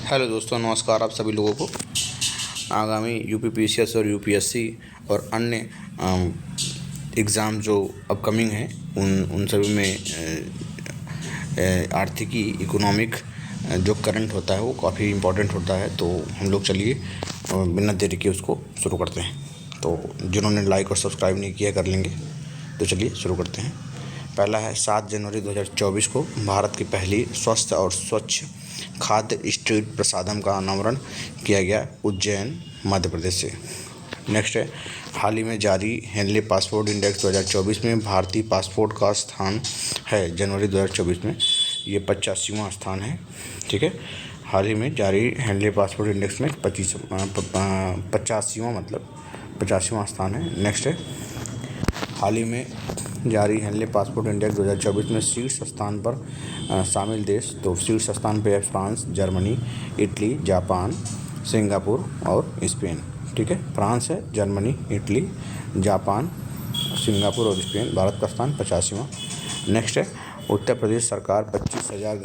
Hello दोस्तों, नमस्कार आप सभी लोगों को। आगामी यूपीपीसीएस और यूपीएससी और अन्य एग्ज़ाम जो अपकमिंग हैं उन सभी में आर्थिकी इकोनॉमिक जो करंट होता है वो काफ़ी इम्पोर्टेंट होता है। तो हम लोग चलिए बिना देरी के उसको शुरू करते हैं। तो जिन्होंने लाइक और सब्सक्राइब नहीं किया कर लेंगे। तो चलिए शुरू करते हैं। पहला है 7 जनवरी 2024 को भारत की पहली स्वस्थ और स्वच्छ खाद्य स्ट्रीट प्रसादम का अनावरण किया गया उज्जैन मध्य प्रदेश से। नेक्स्ट है, हाल ही में जारी हेनले पासपोर्ट इंडेक्स 2024 में भारतीय पासपोर्ट का स्थान है जनवरी 2024 में ये 85वां स्थान है। ठीक है, हाल ही में जारी हेनले पासपोर्ट इंडेक्स में 85वां स्थान है। नेक्स्ट है, हाल ही में जारी हेनले पासपोर्ट इंडेक्स 2024 में शीर्ष स्थान पर शामिल देश। तो शीर्ष स्थान पे है France, Germany, Italy, Japan, Singapore और स्पेन। ठीक है, फ्रांस है, जर्मनी, इटली, जापान, सिंगापुर और स्पेन। भारत का स्थान 85वां। नेक्स्ट है, उत्तर प्रदेश सरकार 25,000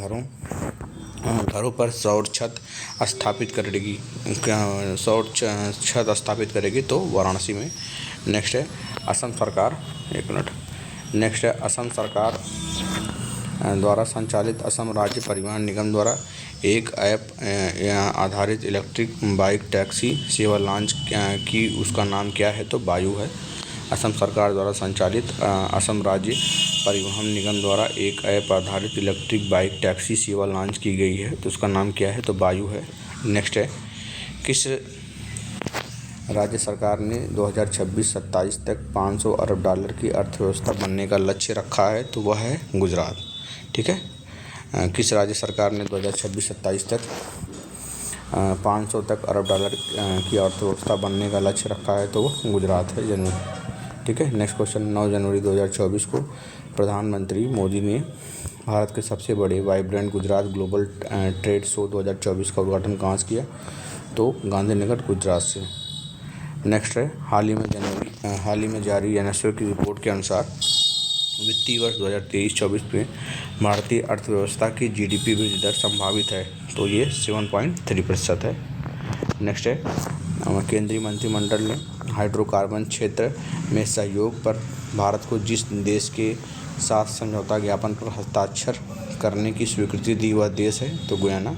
घरों पर सौर छत स्थापित करेगी तो वाराणसी में। नेक्स्ट है, असम सरकार असम सरकार द्वारा संचालित असम राज्य परिवहन निगम द्वारा एक ऐप आधारित इलेक्ट्रिक बाइक टैक्सी सेवा लॉन्च की। उसका नाम क्या है? तो वायु है। असम सरकार द्वारा संचालित असम राज्य परिवहन निगम द्वारा एक ऐप आधारित इलेक्ट्रिक बाइक टैक्सी सेवा लॉन्च की गई है। तो उसका नाम क्या है? तो वायु है। नेक्स्ट है, किस राज्य सरकार ने 2026-27 तक 500 अरब डॉलर की अर्थव्यवस्था बनने का लक्ष्य रखा है? तो वह है गुजरात। ठीक है, किस राज्य सरकार ने 2026-27 तक 500 तक अरब डॉलर की अर्थव्यवस्था बनने का लक्ष्य रखा है? तो वह गुजरात है, जनवरी। ठीक है, नेक्स्ट क्वेश्चन, 9 जनवरी 2024 को प्रधानमंत्री मोदी ने भारत के सबसे बड़े vibrant Gujarat global trade show 2024 का उद्घाटन कहाँ से किया? तो गांधीनगर, गुजरात से। नेक्स्ट है, हाल ही में जारी एनएसओ की रिपोर्ट के अनुसार वित्तीय वर्ष 2023-24 में भारतीय अर्थव्यवस्था की जीडीपी वृद्धि दर संभावित है। तो ये 7.3% है। नेक्स्ट है, केंद्रीय मंत्रिमंडल ने हाइड्रोकार्बन क्षेत्र में सहयोग पर भारत को जिस देश के साथ समझौता ज्ञापन पर हस्ताक्षर करने की स्वीकृति दी वह देश है? तो गुयाना।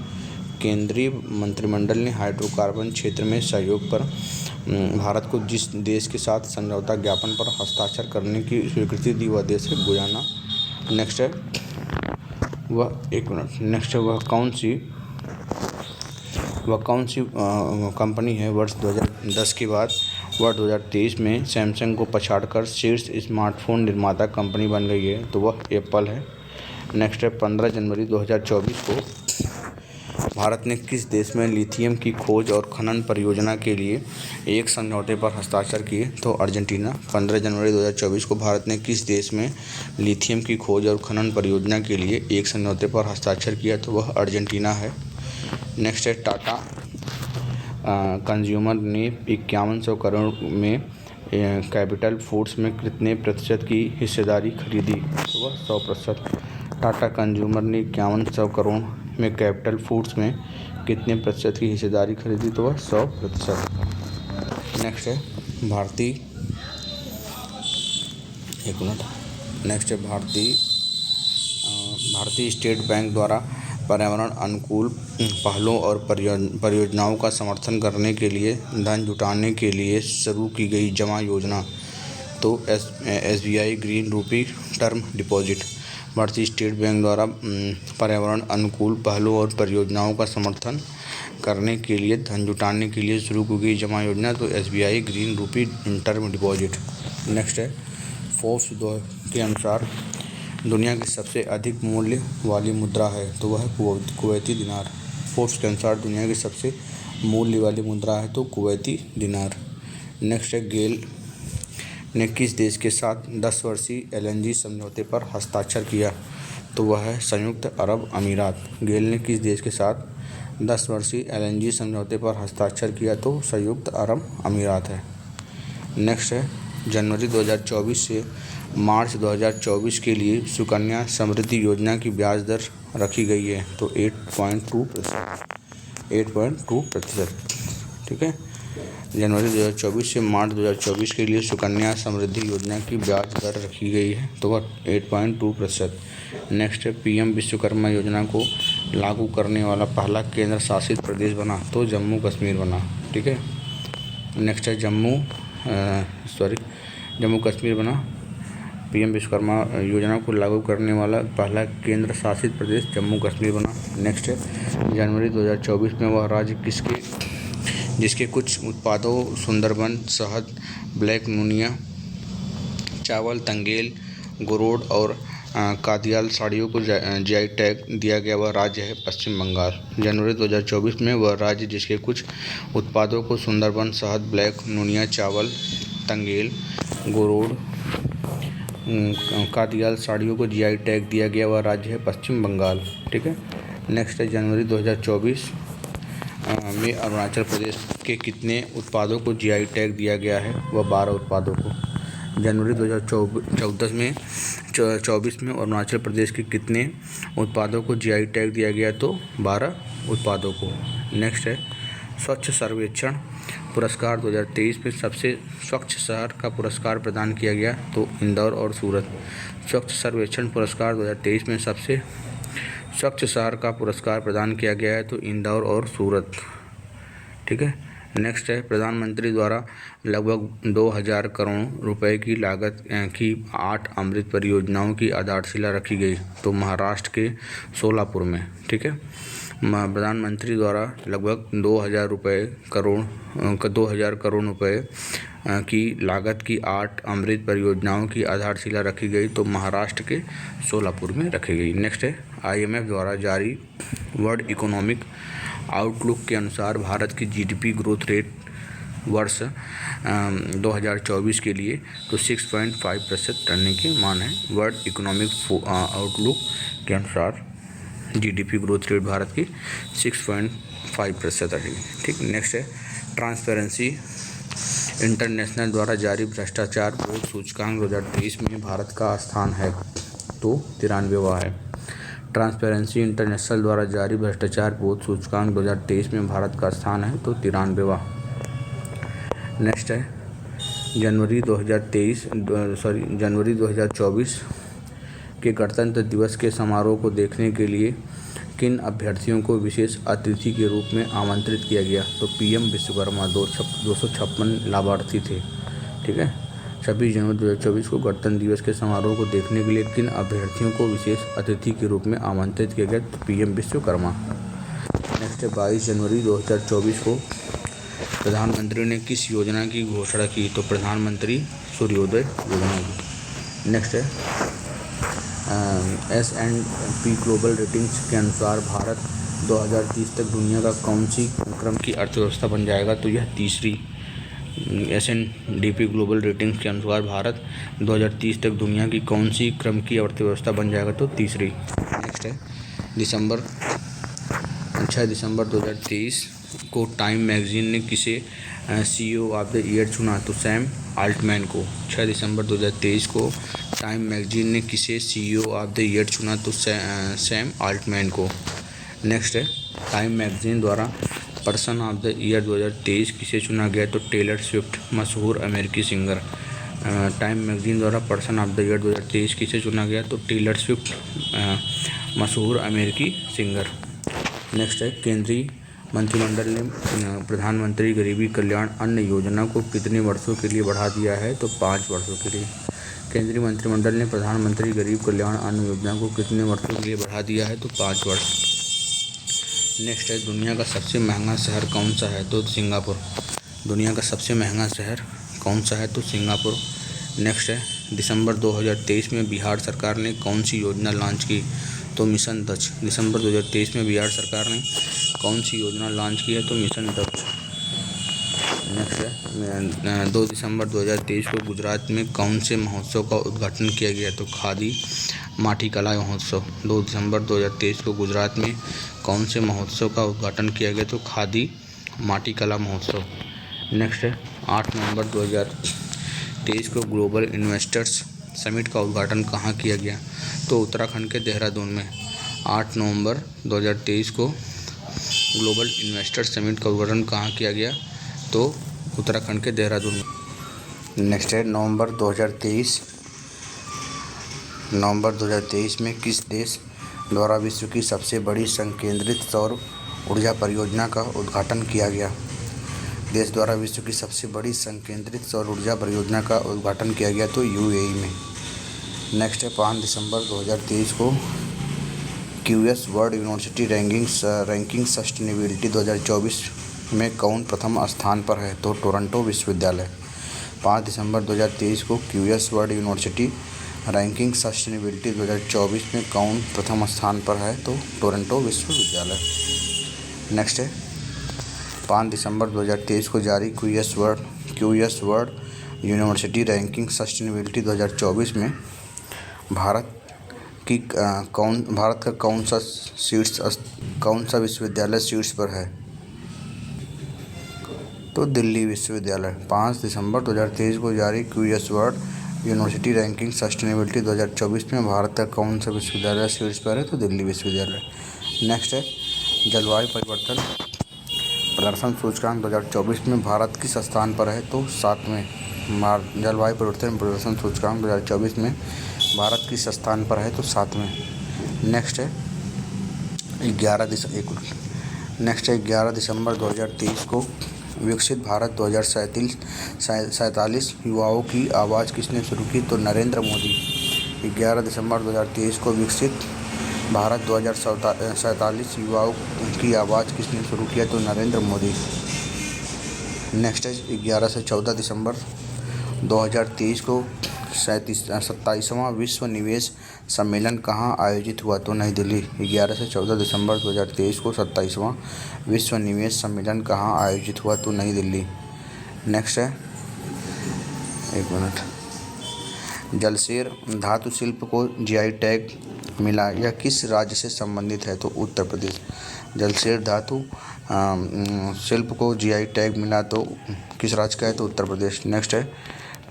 केंद्रीय मंत्रिमंडल ने हाइड्रोकार्बन क्षेत्र में सहयोग पर भारत को जिस देश के साथ समझौता ज्ञापन पर हस्ताक्षर करने की स्वीकृति दी वह देश है? गुयाना। नेक्स्ट है, वह कौन सी कंपनी है वर्ष 2010 के बाद वर्ष 2023 में सैमसंग को पछाड़कर शीर्ष स्मार्टफोन निर्माता कंपनी बन गई है? तो वह एप्पल है। नेक्स्ट है, 15 जनवरी 2024 को भारत ने किस देश में लिथियम की खोज और खनन परियोजना के लिए एक समझौते पर हस्ताक्षर किए? तो अर्जेंटीना। 15 जनवरी 2024 को भारत ने किस देश में लिथियम की खोज और खनन परियोजना के लिए एक समझौते पर हस्ताक्षर किया? तो वह अर्जेंटीना है। नेक्स्ट है, टाटा कंज्यूमर ने 5100 करोड़ में कैपिटल फूड्स में कितने प्रतिशत की हिस्सेदारी खरीदी? तो वह 100%। टाटा कंज्यूमर ने 5100 करोड़ में कैपिटल फूड्स में कितने प्रतिशत की हिस्सेदारी खरीदी? तो वह 100%। नेक्स्ट है, भारतीय स्टेट बैंक द्वारा पर्यावरण अनुकूल पहलों और परियोजनाओं का समर्थन करने के लिए धन जुटाने के लिए शुरू की गई जमा योजना। तो SBI ग्रीन रूपी टर्म डिपॉजिट। भारतीय स्टेट बैंक द्वारा पर्यावरण अनुकूल पहलों और परियोजनाओं का समर्थन करने के लिए धन जुटाने के लिए शुरू की गई जमा योजना। तो SBI ग्रीन रूपी टर्म डिपॉजिट। नेक्स्ट है, फोर्ब्स के अनुसार दुनिया की सबसे अधिक मूल्य वाली मुद्रा है? तो वह कुवैती दिनार। फोर्ब्स के अनुसार दुनिया की सबसे मूल्य वाली मुद्रा है तो कुवैती दिनार। नेक्स्ट है, गेल ने किस देश के साथ 10 वर्षीय LNG समझौते पर हस्ताक्षर किया? तो वह है संयुक्त अरब अमीरात। गेल ने किस देश के साथ 10 वर्षीय LNG समझौते पर हस्ताक्षर किया? तो संयुक्त अरब अमीरात है। नेक्स्ट है, जनवरी 2024 से मार्च 2024 के लिए सुकन्या समृद्धि योजना की ब्याज दर रखी गई है? तो 8.2%। 8.2%। ठीक है। जनवरी 2024 से मार्च 2024 के लिए सुकन्या समृद्धि योजना की ब्याज दर रखी गई है तो वह 8.2%। नेक्स्ट है, पीएम विश्वकर्मा योजना को लागू करने वाला पहला केंद्र शासित प्रदेश बना तो जम्मू कश्मीर बना। ठीक है। नेक्स्ट है, जम्मू कश्मीर बना। पीएम विश्वकर्मा योजना को लागू करने वाला पहला केंद्र शासित प्रदेश जम्मू कश्मीर बना। नेक्स्ट है, जनवरी 2024 में वह राज्य जिसके कुछ उत्पादों सुंदरबन, शहद, ब्लैक नूनिया, चावल, तंगेल, गुरोड़ और कादियाल साड़ियों को जीआई टैग दिया गया वह राज्य है पश्चिम बंगाल। जनवरी 2024 में वह राज्य जिसके कुछ उत्पादों को सुंदरबन, शहद, ब्लैक नूनिया, चावल, तंगेल, गुरोड़, कादियाल साड़ियों को जीआई टैग दिया गया वह राज्य है पश्चिम बंगाल। ठीक है। नेक्स्ट है, जनवरी 2024 में अरुणाचल प्रदेश के कितने उत्पादों को जीआई टैग दिया गया है वह 12 उत्पादों को। जनवरी 2024 में अरुणाचल प्रदेश के कितने उत्पादों को जीआई टैग दिया गया तो 12 उत्पादों को। नेक्स्ट है, स्वच्छ सर्वेक्षण पुरस्कार 2023 में सबसे स्वच्छ शहर का पुरस्कार प्रदान किया गया तो इंदौर और सूरत। स्वच्छ सर्वेक्षण पुरस्कार 2023 में सबसे स्वच्छ शहर का पुरस्कार प्रदान किया गया है तो इंदौर और सूरत। ठीक है। नेक्स्ट है, प्रधानमंत्री द्वारा लगभग 2000 करोड़ रुपए की लागत की 8 अमृत परियोजनाओं की आधारशिला रखी गई तो महाराष्ट्र के सोलापुर में। ठीक है। प्रधानमंत्री द्वारा लगभग 2000 करोड़ रुपए की लागत की 8 अमृत परियोजनाओं की आधारशिला रखी गई तो महाराष्ट्र के सोलापुर में रखी गई। नेक्स्ट है, आईएमएफ द्वारा जारी वर्ल्ड इकोनॉमिक आउटलुक के अनुसार भारत की जीडीपी ग्रोथ रेट वर्ष 2024 के लिए तो 6.5% रहने के मान है। वर्ल्ड इकोनॉमिक आउटलुक के अनुसार जीडीपी ग्रोथ रेट भारत की 6.5% रहेगी। ठीक। नेक्स्ट है, ट्रांसपेरेंसी इंटरनेशनल द्वारा जारी भ्रष्टाचार बोध सूचकांक 2023 में भारत का स्थान है तो 93वां है। ट्रांसपेरेंसी इंटरनेशनल द्वारा जारी भ्रष्टाचार बोध सूचकांक 2023 में भारत का स्थान है तो 93वां। नेक्स्ट है, जनवरी 2024 के गणतंत्र दिवस के समारोह को देखने के लिए किन अभ्यर्थियों को विशेष अतिथि के रूप में आमंत्रित किया गया तो पीएम विश्वकर्मा 256 लाभार्थी थे। ठीक है। 26 जनवरी 2024 को गणतंत्र दिवस के समारोह को देखने के लिए किन अभ्यर्थियों को विशेष अतिथि के रूप में आमंत्रित किया गया तो पीएम विश्वकर्मा। नेक्स्ट है, 22 जनवरी 2024 को प्रधानमंत्री ने किस योजना की घोषणा की तो प्रधानमंत्री सूर्योदय योजना की। नेक्स्ट है, S&P ग्लोबल रेटिंग्स के अनुसार भारत 2030 तक दुनिया का कौन सी क्रम की अर्थव्यवस्था बन जाएगा तो यह तीसरी। S&P ग्लोबल रेटिंग्स के अनुसार भारत 2030 तक दुनिया की कौन सी क्रम की अर्थव्यवस्था बन जाएगा तो तीसरी। नेक्स्ट है, 6 दिसंबर 2023 को टाइम मैगजीन ने किसे CEO ऑफ द ईयर चुना तो सैम आल्टमैन को। 6 दिसंबर 2023 को टाइम मैगजीन ने किसे CEO ऑफ द ईयर चुना तो सैम आल्टमैन को। नेक्स्ट है, टाइम मैगजीन द्वारा पर्सन ऑफ द ईयर 2023 किसे चुना गया तो टेलर स्विफ्ट, मशहूर अमेरिकी सिंगर। टाइम मैगजीन द्वारा पर्सन ऑफ द ईयर 2023 किसे चुना गया तो टेलर स्विफ्ट, मशहूर अमेरिकी सिंगर। नेक्स्ट है, केंद्रीय मंत्रिमंडल ने प्रधानमंत्री गरीबी कल्याण अन्न योजना को कितने वर्षों के लिए बढ़ा दिया है तो 5 वर्षों के लिए। केंद्रीय मंत्रिमंडल ने प्रधानमंत्री गरीब कल्याण अन्न योजना को कितने वर्षों के लिए बढ़ा दिया है तो 5 वर्ष। नेक्स्ट है, दुनिया का सबसे महंगा शहर कौन सा है तो सिंगापुर। दुनिया का सबसे महंगा शहर कौन सा है तो सिंगापुर। नेक्स्ट है, दिसंबर 2023 में बिहार सरकार ने कौन सी योजना लॉन्च की तो मिशन दक्ष। दिसंबर 2023 में बिहार सरकार ने कौन सी योजना लॉन्च की है तो मिशन दक्ष। नेक्स्ट है, 2 दिसंबर 2023 को गुजरात में कौन से महोत्सव का उद्घाटन किया गया तो खादी माटी कला महोत्सव। 2 दिसंबर 2023 को गुजरात में कौन से महोत्सव का उद्घाटन किया गया तो खादी माटी कला महोत्सव। नेक्स्ट है, 8 नवंबर 2023 को ग्लोबल इन्वेस्टर्स समिट का उद्घाटन कहाँ किया गया तो उत्तराखंड के देहरादून में। 8 नवंबर 2023 को ग्लोबल इन्वेस्टर समिट का उद्घाटन कहाँ किया गया? तो उत्तराखंड के देहरादून में। नेक्स्ट है नवंबर 2023 में किस देश द्वारा विश्व की सबसे बड़ी संकेंद्रित सौर ऊर्जा परियोजना का उद्घाटन किया गया? देश द्वारा विश्व की सबसे बड़ी संकेंद्रित सौर ऊर्जा परियोजना का उद्घाटन किया गया तो यूएई में। नेक्स्ट है 5 दिसंबर 2023 को QS world university ranking sustainability 2024 में कौन प्रथम स्थान पर है? तो टोरंटो विश्वविद्यालय। 5 दिसंबर 2023 को QS world university ranking sustainability 2024 में कौन प्रथम स्थान पर है? तो टोरंटो विश्वविद्यालय। नेक्स्ट है 5 दिसंबर 2023 को जारी QS world university ranking sustainability 2024 में भारत का कौन सा विश्वविद्यालय शीर्ष पर है? तो दिल्ली विश्वविद्यालय। 5 दिसंबर 2023 को जारी QS world university ranking sustainability 2024 में भारत का कौन सा विश्वविद्यालय शीर्ष पर है? तो दिल्ली विश्वविद्यालय। नेक्स्ट है जलवायु परिवर्तन प्रदर्शन सूचकांक 2024 में भारत किस स्थान पर है? तो 7वें। जलवायु परिवर्तन प्रदर्शन सूचकांक 2024 में भारत किस स्थान पर है? तो 7वें। नेक्स्ट है 11 दिसंबर 2023 को विकसित भारत 2047 युवाओं की आवाज़ किसने शुरू की? तो नरेंद्र मोदी। 11 दिसंबर 2023 को विकसित भारत 2047 युवाओं की आवाज़ किसने शुरू किया? तो नरेंद्र मोदी। नेक्स्ट है 11 से 14 दिसंबर 2023 को 27वां विश्व निवेश सम्मेलन कहाँ आयोजित हुआ? तो नई दिल्ली। 11 से 14 दिसंबर 2023 को 27वां विश्व निवेश सम्मेलन कहाँ आयोजित हुआ? तो नई दिल्ली। नेक्स्ट है जलसेर धातु शिल्प को जीआई टैग मिला, यह किस राज्य से संबंधित है? तो उत्तर प्रदेश। जलसेर धातु शिल्प को जीआई टैग मिला तो किस राज्य का है? तो उत्तर प्रदेश। नेक्स्ट है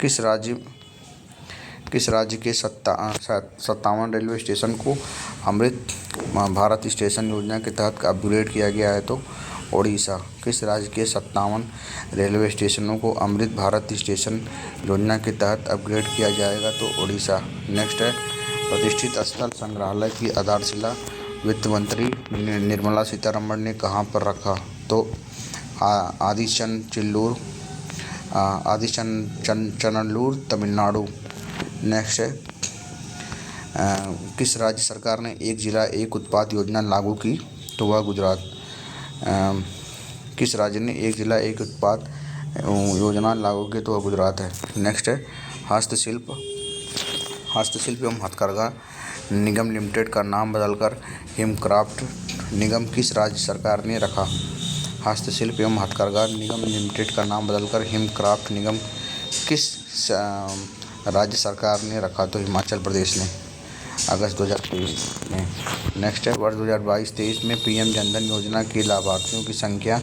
किस राज्य के 57 रेलवे स्टेशन को अमृत भारत स्टेशन योजना के तहत अपग्रेड किया गया है? तो ओडिशा। किस राज्य के 57 रेलवे स्टेशनों को अमृत भारत स्टेशन योजना के तहत अपग्रेड किया जाएगा? तो ओडिशा। नेक्स्ट है प्रतिष्ठित स्थल संग्रहालय की आधारशिला वित्त मंत्री निर्मला सीतारमण ने कहाँ पर रखा? तो आदिचनल्लूर तमिलनाडु। नेक्स्ट है किस राज्य सरकार ने एक जिला एक उत्पाद योजना लागू की? तो वह गुजरात। किस राज्य ने एक जिला एक उत्पाद योजना लागू की? तो वह गुजरात है। नेक्स्ट है हस्तशिल्प एवं हथकरघा निगम लिमिटेड का नाम बदलकर हिमक्राफ्ट निगम किस राज्य सरकार ने रखा? हस्तशिल्प एवं हथकरघा निगम लिमिटेड का नाम बदलकर हिमक्राफ्ट निगम किस राज्य सरकार ने रखा? तो हिमाचल प्रदेश ने अगस्त 2023 में। नेक्स्ट है वर्ष 2022-23 में पीएम जनधन योजना के लाभार्थियों की संख्या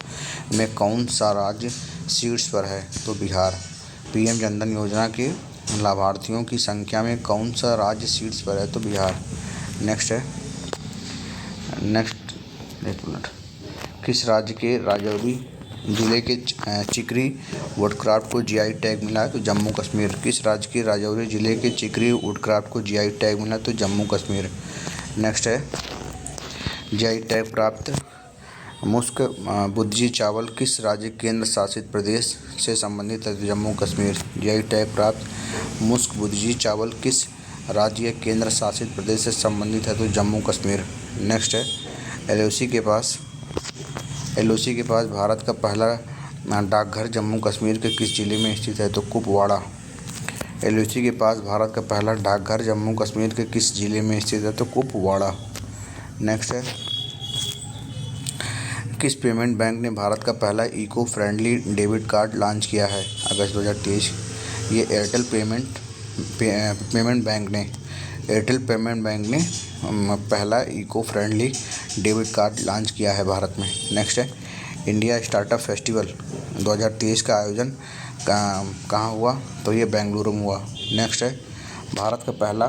में कौन सा राज्य शीर्ष पर है? तो बिहार। पीएम जनधन योजना के लाभार्थियों की संख्या में कौन सा राज्य शीर्ष पर है? तो बिहार। नेक्स्ट किस राज्य के राजौरी जिले के चिकरी वुडक्राफ्ट को जीआई टैग मिला? तो जम्मू कश्मीर। किस राज्य के राजौरी जिले के चिकरी वुडक्राफ्ट को जीआई टैग मिला? तो जम्मू कश्मीर। नेक्स्ट है जीआई टैग प्राप्त मुस्क बुद्जी चावल किस राज्य केंद्र शासित प्रदेश से संबंधित है? तो जम्मू कश्मीर। जीआई टैग प्राप्त मुस्क बुद्जी चावल किस राज्य केंद्र शासित प्रदेश से संबंधित है? तो जम्मू कश्मीर। नेक्स्ट है एलओसी के पास भारत का पहला डाकघर जम्मू कश्मीर के किस जिले में स्थित है? तो कुपवाड़ा। एलओसी के पास भारत का पहला डाकघर जम्मू कश्मीर के किस जिले में स्थित है? तो कुपवाड़ा। नेक्स्ट है किस पेमेंट बैंक ने भारत का पहला eco friendly debit card launch किया है? अगस्त 2023। ये एयरटेल पेमेंट बैंक ने पहला eco friendly debit card launch किया है भारत में। नेक्स्ट है इंडिया स्टार्टअप फेस्टिवल 2023 का आयोजन कहाँ हुआ? तो ये बेंगलुरु में हुआ। नेक्स्ट है भारत का पहला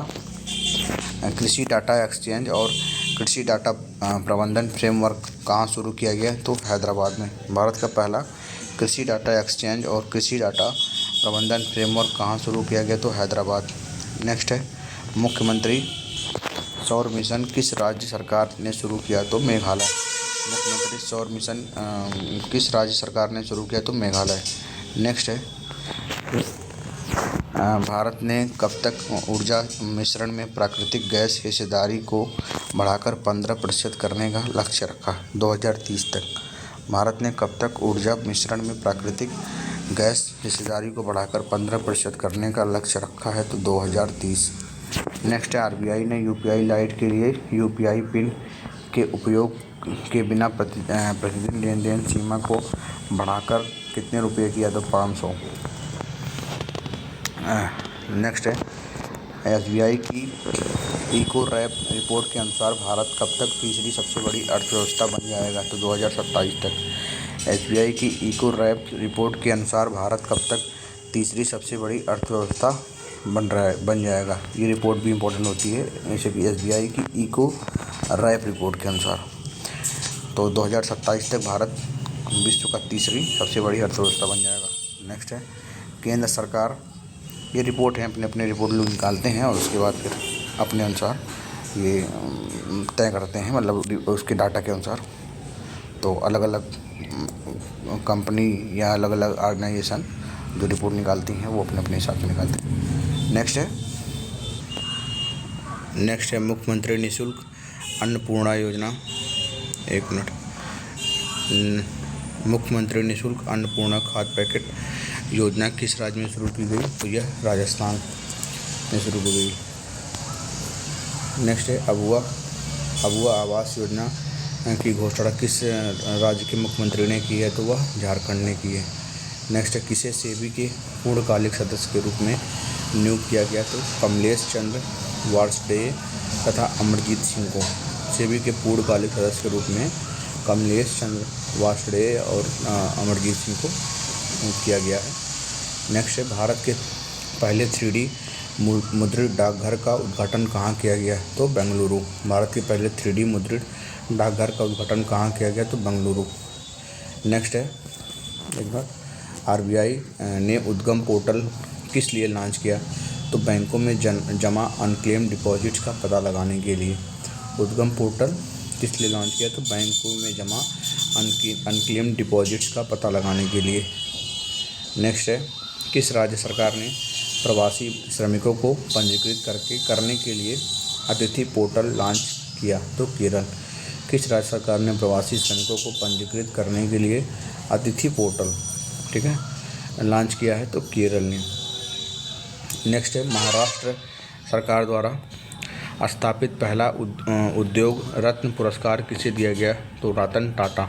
कृषि डाटा एक्सचेंज और कृषि डाटा प्रबंधन फ्रेमवर्क कहाँ शुरू किया गया तो हैदराबाद में। भारत का पहला कृषि डाटा एक्सचेंज और कृषि डाटा प्रबंधन फ्रेमवर्क कहाँ शुरू किया गया तो हैदराबाद। नेक्स्ट है मुख्यमंत्री सौर मिशन किस राज्य सरकार ने शुरू किया तो मेघालय। मुख्यमंत्री सौर मिशन किस राज्य सरकार ने शुरू किया तो मेघालय। नेक्स्ट है भारत ने कब तक ऊर्जा मिश्रण में प्राकृतिक गैस हिस्सेदारी को बढ़ाकर 15% करने का लक्ष्य रखा 2030 तक। भारत ने कब तक ऊर्जा मिश्रण में प्राकृतिक गैस हिस्सेदारी को बढ़ाकर 15% करने का लक्ष्य रखा है तो 2030। नेक्स्ट है आरबीआई ने यूपीआई लाइट के लिए यूपीआई पिन के उपयोग के बिना प्रतिदिन लेन देन सीमा को बढ़ाकर कितने रुपये किया तो 500। नेक्स्ट है एसबीआई की इको रैप रिपोर्ट के अनुसार भारत कब तक तीसरी सबसे बड़ी अर्थव्यवस्था बन जाएगा तो 2027 तक। एसबीआई की इको रैप रिपोर्ट के अनुसार भारत कब तक तीसरी सबसे बड़ी अर्थव्यवस्था बन जाएगा। ये रिपोर्ट भी इम्पोर्टेंट होती है जैसे कि एसबीआई की इको रैप रिपोर्ट के अनुसार। तो 2027 तक भारत विश्व का तीसरी सबसे बड़ी अर्थव्यवस्था बन जाएगा। नेक्स्ट है केंद्र सरकार, ये रिपोर्ट है अपने रिपोर्ट लोग निकालते हैं और उसके बाद फिर अपने अनुसार ये तय करते हैं, मतलब उसके डाटा के अनुसार। तो अलग अलग कंपनी या अलग अलग ऑर्गेनाइजेशन जो रिपोर्ट निकालती हैं वो अपने हिसाब से निकालते हैं। नेक्स्ट है मुख्यमंत्री निःशुल्क अन्नपूर्णा योजना। एक मिनट। मुख्यमंत्री निःशुल्क अन्नपूर्णा खाद्य पैकेट योजना किस राज्य में शुरू की गई तो यह राजस्थान में शुरू की गई। नेक्स्ट है अबुआ आवास योजना की घोषणा किस राज्य के मुख्यमंत्री ने की है तो वह झारखंड ने की है। नेक्स्ट है किसे सेबी के पूर्णकालिक सदस्य के रूप में नियुक्त किया गया तो कमलेश चंद्र वार्ष्णेय तथा अमरजीत सिंह को। सेबी के पूर्णकालिक सदस्य के रूप में कमलेश चंद्र वार्ष्णेय और अमरजीत सिंह को नियुक्त किया गया है। नेक्स्ट है भारत के पहले 3D मुद्रित डाकघर का उद्घाटन कहाँ किया गया तो बेंगलुरु। भारत के पहले 3D मुद्रित डाकघर का उद्घाटन कहाँ किया गया तो बेंगलुरु। नेक्स्ट है एक बार आरबीआई ने उद्गम पोर्टल किस लिए लॉन्च किया तो बैंकों में जमा अनक्लेम डिपॉजिट्स का पता लगाने के लिए। उद्गम पोर्टल किस लिए लॉन्च किया तो बैंकों में जमा अनक्लेम डिपॉजिट्स का पता लगाने के लिए। नेक्स्ट है किस राज्य सरकार ने प्रवासी श्रमिकों को पंजीकृत करने के लिए अतिथि पोर्टल लॉन्च किया तो केरल। किस राज्य सरकार ने प्रवासी श्रमिकों को पंजीकृत करने के लिए अतिथि पोर्टल लॉन्च किया है तो केरल ने। नेक्स्ट है महाराष्ट्र सरकार द्वारा स्थापित पहला उद्योग रत्न पुरस्कार किसे दिया गया तो रतन टाटा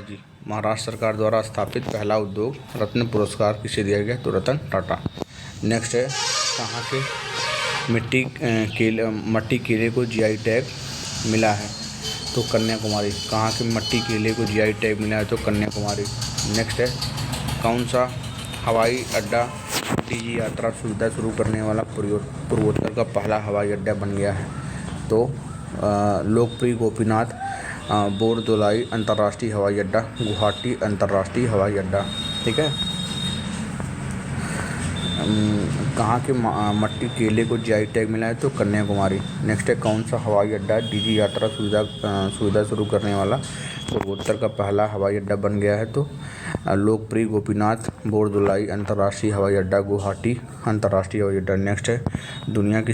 जी। महाराष्ट्र सरकार द्वारा स्थापित पहला उद्योग रत्न पुरस्कार किसे दिया गया तो रतन टाटा। नेक्स्ट है कहाँ के मट्टी केले को जीआई टैग मिला है तो कन्याकुमारी। कहाँ के मट्टी केले को जीआई टैग मिला है तो कन्याकुमारी। नेक्स्ट है कौन सा हवाई अड्डा डीजी यात्रा सुविधा शुरू करने वाला पूर्वोत्तर का पहला हवाई अड्डा बन गया है तो लोकप्रिय गोपीनाथ बोरदोलाई अंतर्राष्ट्रीय हवाई अड्डा, गुवाहाटी अंतर्राष्ट्रीय हवाई अड्डा। ठीक है। कहाँ के मट्टी केले को जीआई टैग मिला है तो कन्याकुमारी। नेक्स्ट है कौन सा हवाई अड्डा डीजी यात्रा सुविधा शुरू करने वाला पूर्वोत्तर का पहला हवाई अड्डा बन गया है तो लोकप्रिय गोपीनाथ बोरदोलाई अंतर्राष्ट्रीय हवाई अड्डा, गुवाहाटी अंतर्राष्ट्रीय हवाई अड्डा। नेक्स्ट है दुनिया की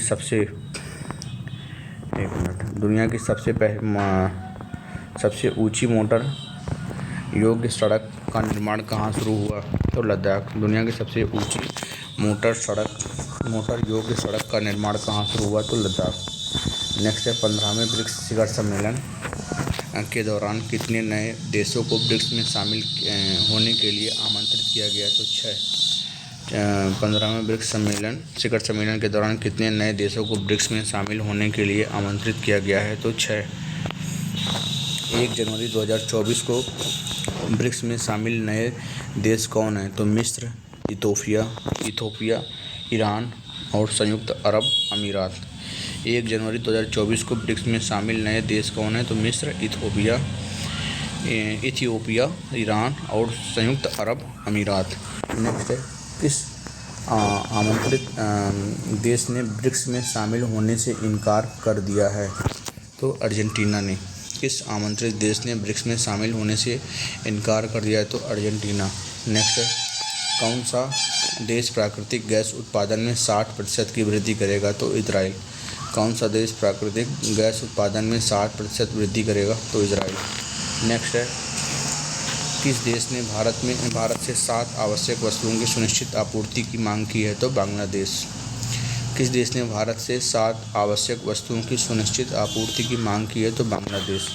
सबसे ऊंची मोटर योग्य सड़क का निर्माण कहाँ शुरू हुआ तो लद्दाख। दुनिया की सबसे ऊंची मोटर योग्य सड़क का निर्माण कहाँ शुरू हुआ तो लद्दाख। नेक्स्ट है 15वें ब्रिक्स शिखर सम्मेलन के दौरान कितने नए देशों को ब्रिक्स में शामिल होने के लिए आमंत्रित किया गया तो 6। 15वें ब्रिक्स शिखर सम्मेलन के दौरान कितने नए देशों को ब्रिक्स में शामिल होने के लिए आमंत्रित किया गया है तो 6। 1 जनवरी 2024 को ब्रिक्स में शामिल नए देश कौन हैं तो मिस्र, इथोपिया, ईरान और संयुक्त अरब अमीरात। 1 जनवरी 2024 को ब्रिक्स में शामिल नए देश कौन है? तो मिस्र, इथियोपिया, ईरान और संयुक्त अरब अमीरात। नेक्स्ट है, किस आमंत्रित देश ने ब्रिक्स में शामिल होने से इनकार कर दिया है? तो अर्जेंटीना ने। किस आमंत्रित देश ने ब्रिक्स में शामिल होने से इनकार कर दिया है? तो अर्जेंटीना। नेक्स्ट है, कौन सा देश प्राकृतिक गैस उत्पादन में 60% की वृद्धि करेगा? तो इजराइल। कौन सा देश प्राकृतिक गैस उत्पादन में 60% वृद्धि करेगा? तो इजराइल। नेक्स्ट है, किस देश ने भारत से 7 आवश्यक वस्तुओं की सुनिश्चित आपूर्ति की मांग की है? तो बांग्लादेश। किस देश ने भारत से 7 आवश्यक वस्तुओं की सुनिश्चित आपूर्ति की मांग की है? तो बांग्लादेश।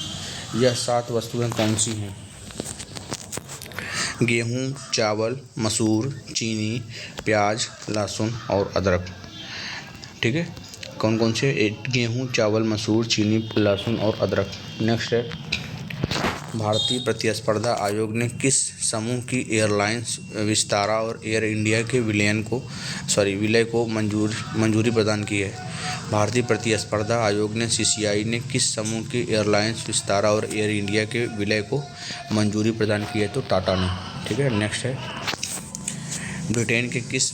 यह 7 वस्तुएं कौन सी हैं? गेहूँ, चावल, मसूर, चीनी, प्याज, लहसुन और अदरक। ठीक है, कौन कौन से? गेहूँ, चावल, मसूर, चीनी, लहसुन और अदरक। नेक्स्ट है, भारतीय प्रतिस्पर्धा आयोग ने किस समूह की एयरलाइंस विस्तारा और एयर इंडिया के विलय को मंजूरी प्रदान की है? भारतीय प्रतिस्पर्धा आयोग ने सीसीआई ने किस समूह की एयरलाइंस विस्तारा और एयर इंडिया के विलय को मंजूरी प्रदान की है? तो टाटा ने। ठीक है, नेक्स्ट है, ब्रिटेन के किस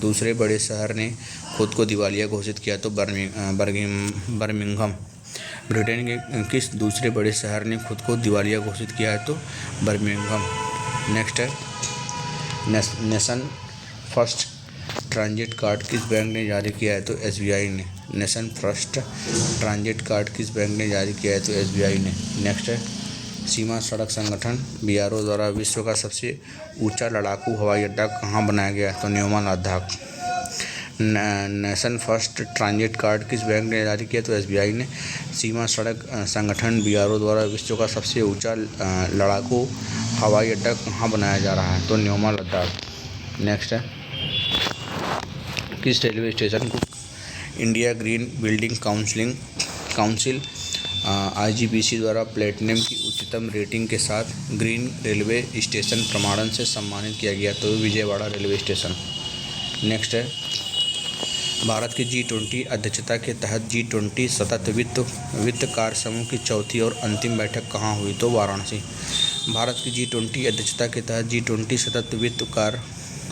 दूसरे बड़े शहर ने खुद को दिवालिया घोषित किया? तो बर्मिंघम। ब्रिटेन के किस दूसरे बड़े शहर ने खुद को दिवालिया घोषित किया है? तो बर्मिंघम। नेक्स्ट है, नेशन फर्स्ट ट्रांजिट कार्ड किस बैंक ने जारी किया है? तो एसबीआई ने। नेशन फर्स्ट ट्रांजिट कार्ड किस बैंक ने जारी किया है? तो एसबीआई ने। नेक्स्ट है, सीमा सड़क संगठन बीआरओ द्वारा विश्व का सबसे ऊंचा लड़ाकू हवाई अड्डा कहाँ बनाया गया? तो Nyoma Ladakh. Nation first transit card किस बैंक ने जारी किया? तो एसबीआई ने। सीमा सड़क संगठन बीआरओ द्वारा विश्व का सबसे ऊंचा लड़ाकू हवाई अड्डा कहाँ बनाया जा रहा है? तो न्योमा लद्दाख। नेक्स्ट है, किस रेलवे स्टेशन को India green building council IGBC द्वारा प्लेटिनम की उच्चतम रेटिंग के साथ ग्रीन रेलवे स्टेशन प्रमाणन से सम्मानित किया गया? तो विजयवाड़ा रेलवे स्टेशन। नेक्स्ट है, भारत की G20 अध्यक्षता के तहत G20 सतत वित्त कार्य समूह की चौथी और अंतिम बैठक कहाँ हुई? तो वाराणसी। भारत की G20 अध्यक्षता के तहत G20 सतत वित्त कार्य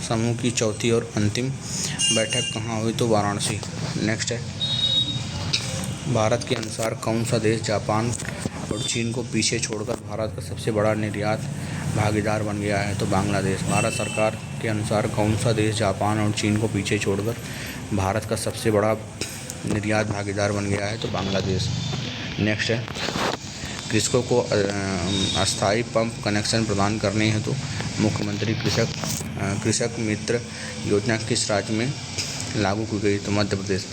समूह की चौथी और अंतिम बैठक कहाँ हुई? तो वाराणसी। नेक्स्ट है, भारत के अनुसार कौन सा देश जापान और चीन को पीछे छोड़कर भारत का सबसे बड़ा निर्यात भागीदार बन गया है? तो बांग्लादेश। भारत सरकार के अनुसार कौन सा देश जापान और चीन को पीछे छोड़कर भारत का सबसे बड़ा निर्यात भागीदार बन गया है? तो बांग्लादेश। नेक्स्ट है, कृषकों को अस्थायी पंप कनेक्शन प्रदान करने हेतु मुख्यमंत्री कृषक मित्र योजना किस राज्य में लागू की गई? तो मध्य प्रदेश।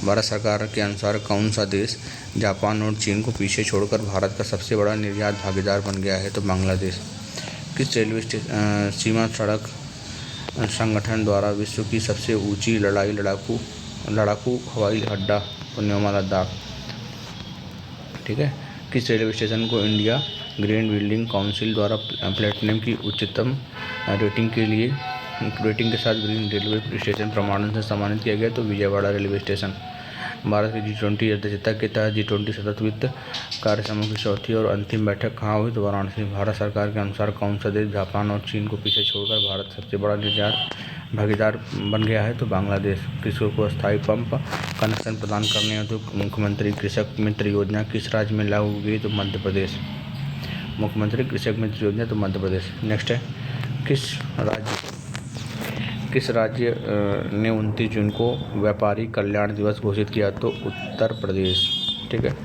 भारत सरकार के अनुसार कौन सा देश जापान और चीन को पीछे छोड़कर भारत का सबसे बड़ा निर्यात भागीदार बन गया है? तो बांग्लादेश। किस रेलवे सीमा सड़क संगठन द्वारा विश्व की सबसे ऊंची लड़ाकू हवाई अड्डा? तो न्योमा लद्दाख। ठीक है, किस रेलवे स्टेशन को इंडिया ग्रीन बिल्डिंग काउंसिल द्वारा प्लेटिनम की उच्चतम रेटिंग के साथ ग्रीन रेलवे स्टेशन प्रमाणन से सम्मानित किया गया? तो विजयवाड़ा रेलवे स्टेशन। भारत की G20 अध्यक्षता के तहत G20 सतत वित्त कार्य समूह की चौथी और अंतिम बैठक कहाँ हुई? तो वाराणसी। भारत सरकार के अनुसार कौन सा देश जापान और चीन को पीछे छोड़कर भारत सबसे बड़ा निर्यात भागीदार बन गया है? तो बांग्लादेश। कृषकों को अस्थायी पंप कनेक्शन प्रदान करने हेतु मुख्यमंत्री कृषक मित्र योजना किस राज्य में लागू की गई? तो मध्य प्रदेश। मुख्यमंत्री कृषक मित्र योजना तो मध्य प्रदेश। नेक्स्ट है, किस राज्य ने 29 जून को व्यापारी कल्याण दिवस घोषित किया? तो उत्तर प्रदेश। ठीक है,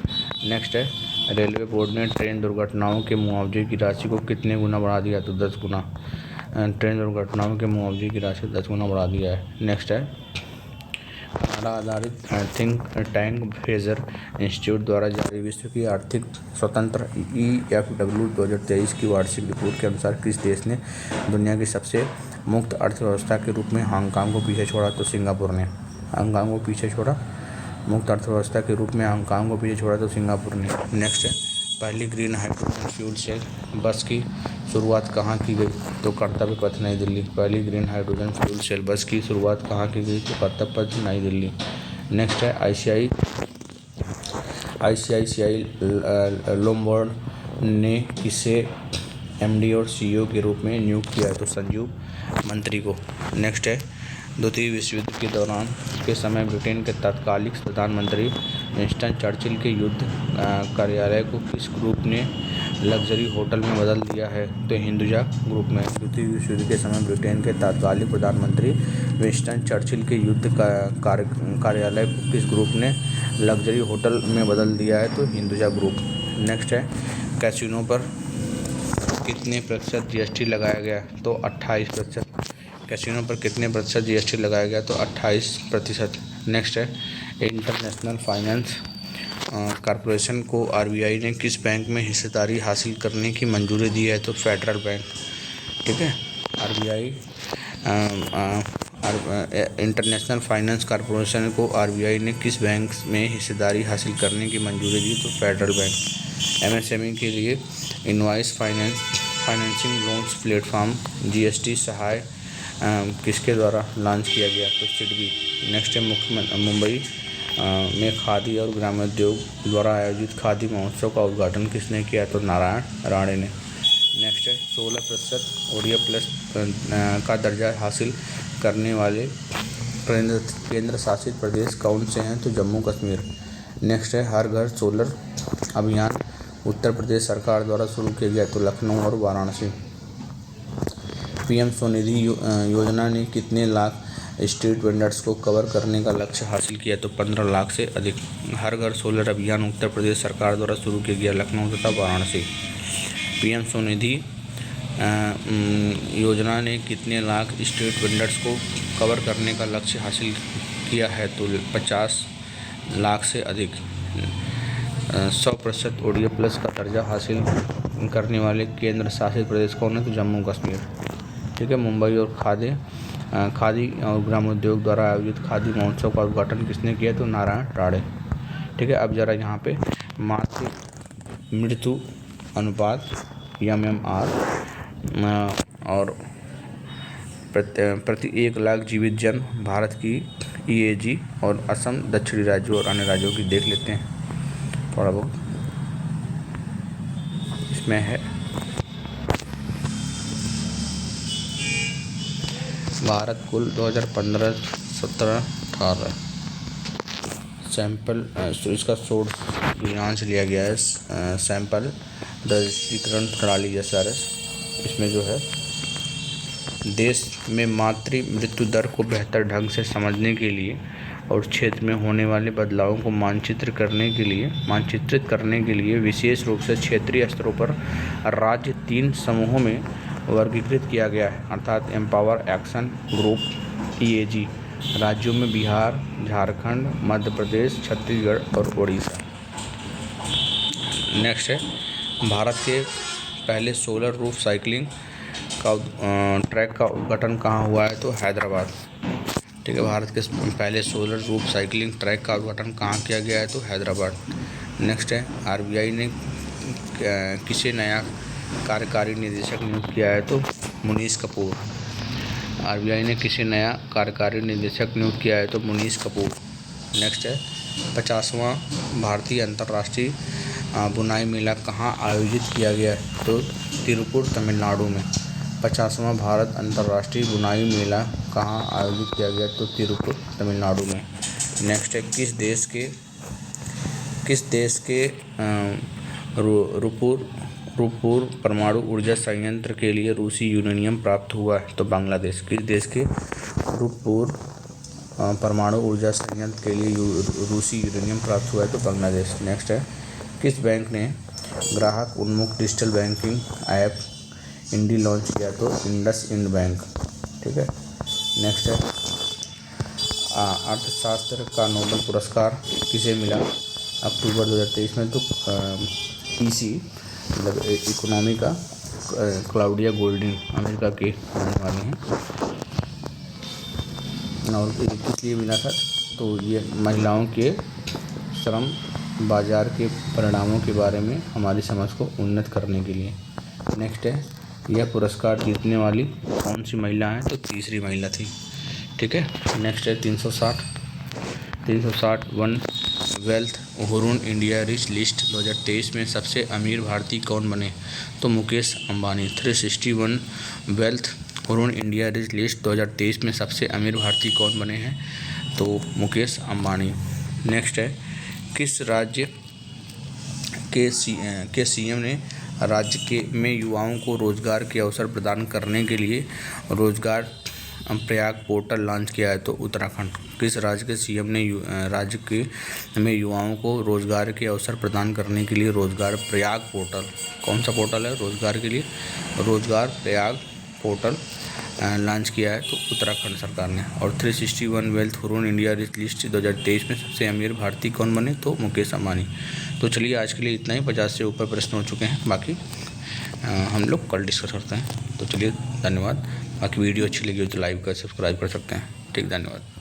नेक्स्ट है, रेलवे बोर्ड ने ट्रेन दुर्घटनाओं के मुआवजे की राशि को कितने गुना बढ़ा दिया? तो 10 गुना। ट्रेन दुर्घटनाओं के मुआवजे की राशि 10 गुना बढ़ा दिया है। नेक्स्ट है, कनाडा आधारित थिंक टैंक फ्रेजर इंस्टीट्यूट द्वारा जारी विश्व की आर्थिक स्वतंत्र EFW 2023 की वार्षिक रिपोर्ट के अनुसार किस देश ने दुनिया की सबसे मुक्त अर्थव्यवस्था के रूप में हांगकांग को पीछे छोड़ा? तो सिंगापुर ने। हांगकांग को पीछे छोड़ा, मुक्त अर्थव्यवस्था के रूप में हांगकांग को पीछे छोड़ा तो सिंगापुर ने। नेक्स्ट है, पहली ग्रीन हाइड्रोजन फ्यूल सेल बस की शुरुआत कहाँ की गई? तो कर्तव्य पथ नई दिल्ली। पहली ग्रीन हाइड्रोजन फ्यूल सेल बस की शुरुआत कहाँ की गई? तो कर्तव्य पथ नई दिल्ली। नेक्स्ट है आईसीआईसीआई लोम्बार्ड ने किसे एमडी और सीईओ के रूप में नियुक्त किया है? तो संजीव मंत्री को। नेक्स्ट है द्वितीय विश्व युद्ध के दौरान के समय ब्रिटेन के तत्कालीन प्रधानमंत्री विंस्टन चर्चिल के युद्ध कार्यालय को किस ग्रुप ने लग्जरी होटल में बदल दिया है? तो हिंदुजा ग्रुप में। द्वितीय विश्व युद्ध के समय ब्रिटेन के तत्कालीन प्रधानमंत्री विंस्टन चर्चिल के युद्ध कार्यालय को किस ग्रुप ने लग्जरी होटल में बदल दिया है? तो हिंदुजा ग्रुप। नेक्स्ट है कैसीनो पर कितने प्रतिशत जीएसटी लगाया गया? तो 28%। कैसीनो पर कितने प्रतिशत जीएसटी लगाया गया? तो 28%। नेक्स्ट है इंटरनेशनल फाइनेंस कॉरपोरेशन को आरबीआई ने किस बैंक में हिस्सेदारी हासिल करने की मंजूरी दी है? तो फेडरल बैंक। ठीक है, आरबीआई इंटरनेशनल फाइनेंस कॉरपोरेशन को आरबीआई ने किस बैंक में हिस्सेदारी हासिल करने की मंजूरी दी? तो फेडरल बैंक। एमएसएमई के लिए invoice financing loans platform GST Sahay किसके द्वारा लॉन्च किया गया? तो सिडबी। नेक्स्ट है मुंबई में खादी और ग्रामोद्योग द्वारा आयोजित खादी महोत्सव का उद्घाटन किसने किया? तो नारायण राणे ने। नेक्स्ट है 16% ओडीएफ प्लस का दर्जा हासिल करने वाले केंद्र शासित प्रदेश कौन से हैं? तो जम्मू कश्मीर। नेक्स्ट है हर घर सोलर अभियान उत्तर प्रदेश सरकार द्वारा शुरू किया गया? तो लखनऊ और वाराणसी। पीएम स्वनिधि योजना ने कितने लाख स्ट्रीट वेंडर्स को कवर करने का लक्ष्य हासिल किया? तो 15 लाख से अधिक। हर घर सोलर अभियान उत्तर प्रदेश सरकार द्वारा शुरू किया गया? लखनऊ तथा वाराणसी। पीएम स्वनिधि योजना ने कितने लाख स्ट्रीट वेंडर्स को कवर करने का लक्ष्य हासिल किया है? तो 50 लाख से अधिक। 100% ओडीएफ प्लस का दर्जा हासिल करने वाले केंद्र शासित प्रदेश कौन है? तो जम्मू कश्मीर। ठीक है, मुंबई और खादी और ग्रामोद्योग द्वारा आयोजित खादी महोत्सव का उद्घाटन किसने किया? तो नारायण राणे। ठीक है, अब जरा यहाँ पे मातृ मृत्यु अनुपात MMR और प्रति 1 लाख जीवित जन भारत की EAG और असम, दक्षिणी राज्यों और अन्य राज्यों की देख लेते हैं थोड़ा बहुत। इसमें है भारत कुल 2015-17-18 सैंपल, इसका सोर्स ध्यान से लिया गया है सैंपल रजिस्ट्रीकरण प्रणाली SRS। इसमें जो है देश में मातृ मृत्यु दर को बेहतर ढंग से समझने के लिए और क्षेत्र में होने वाले बदलावों को मानचित्रित करने के लिए विशेष रूप से क्षेत्रीय स्तरों पर राज्य 3 समूहों में वर्गीकृत किया गया है, अर्थात एम्पावर एक्शन ग्रुप EAG राज्यों में बिहार, झारखंड, मध्य प्रदेश, छत्तीसगढ़ और उड़ीसा। नेक्स्ट है भारत के पहले सोलर रूफ साइकिलिंग का ट्रैक का उद्घाटन कहाँ हुआ है? तो हैदराबाद। ठीक है, भारत के पहले सोलर रूफ साइकिलिंग ट्रैक का उद्घाटन कहाँ किया गया है? तो हैदराबाद। नेक्स्ट है आरबीआई ने किसे नया कार्यकारी निदेशक नियुक्त किया है? तो मुनीश कपूर। आरबीआई ने किसे नया कार्यकारी निदेशक नियुक्त किया है? तो मुनीश कपूर। नेक्स्ट है 50वां भारतीय अंतर्राष्ट्रीय बुनाई मेला कहाँ आयोजित किया गया है? तो तिरुपुर, तमिलनाडु में। 50वां भारत अंतर्राष्ट्रीय बुनाई मेला कहाँ आयोजित किया गया? तो तिरुपुर, तमिलनाडु में। नेक्स्ट है किस देश के रूपुर परमाणु ऊर्जा संयंत्र के लिए रूसी यूरेनियम प्राप्त हुआ है? तो बांग्लादेश। किस देश के रूपुर परमाणु ऊर्जा संयंत्र के लिए रूसी यूरेनियम प्राप्त हुआ है? तो बांग्लादेश। नेक्स्ट है किस बैंक ने ग्राहक उन्मुख डिजिटल बैंकिंग ऐप इंडी लॉन्च किया? तो इंडसइंड बैंक। ठीक है, नेक्स्ट है अर्थशास्त्र का नोबेल पुरस्कार किसे मिला अक्टूबर 2023 में? तो PC मतलब इकोनॉमी का क्लाउडिया गोल्डिन अमेरिका के रहने वाले हैं। और किस लिए मिला था? तो ये महिलाओं के श्रम बाजार के परिणामों के बारे में हमारी समझ को उन्नत करने के लिए। नेक्स्ट है यह पुरस्कार जीतने वाली कौन सी महिला है? तो तीसरी महिला थी। ठीक है, नेक्स्ट है 360 360 one wealth Hurun India rich list 2023 में सबसे अमीर भारतीय कौन बने? तो Mukesh Ambani. 361 wealth Hurun India rich list 2023 में सबसे अमीर भारतीय कौन बने हैं? तो मुकेश अंबानी। नेक्स्ट है, किस राज्य के सीएम ने राज्य में युवाओं को रोजगार के अवसर प्रदान करने के लिए रोजगार प्रयाग पोर्टल लॉन्च किया है? तो उत्तराखंड। किस राज्य के सीएम ने राज्य में युवाओं को रोजगार के अवसर प्रदान करने के लिए रोजगार प्रयाग पोर्टल, कौन सा पोर्टल है रोजगार के लिए? रोजगार प्रयाग पोर्टल लॉन्च किया है? तो उत्तराखंड सरकार ने। और 361 wealth Hurun India rich list 2023 में सबसे अमीर भारतीय कौन बने? तो मुकेश अंबानी। तो चलिए आज के लिए इतना ही, 50 से ऊपर प्रश्न हो चुके हैं, बाकी हम लोग कल डिस्कस करते हैं। तो चलिए धन्यवाद। बाकी वीडियो अच्छी लगी हो तो लाइक कर सब्सक्राइब कर सकते हैं। ठीक, धन्यवाद।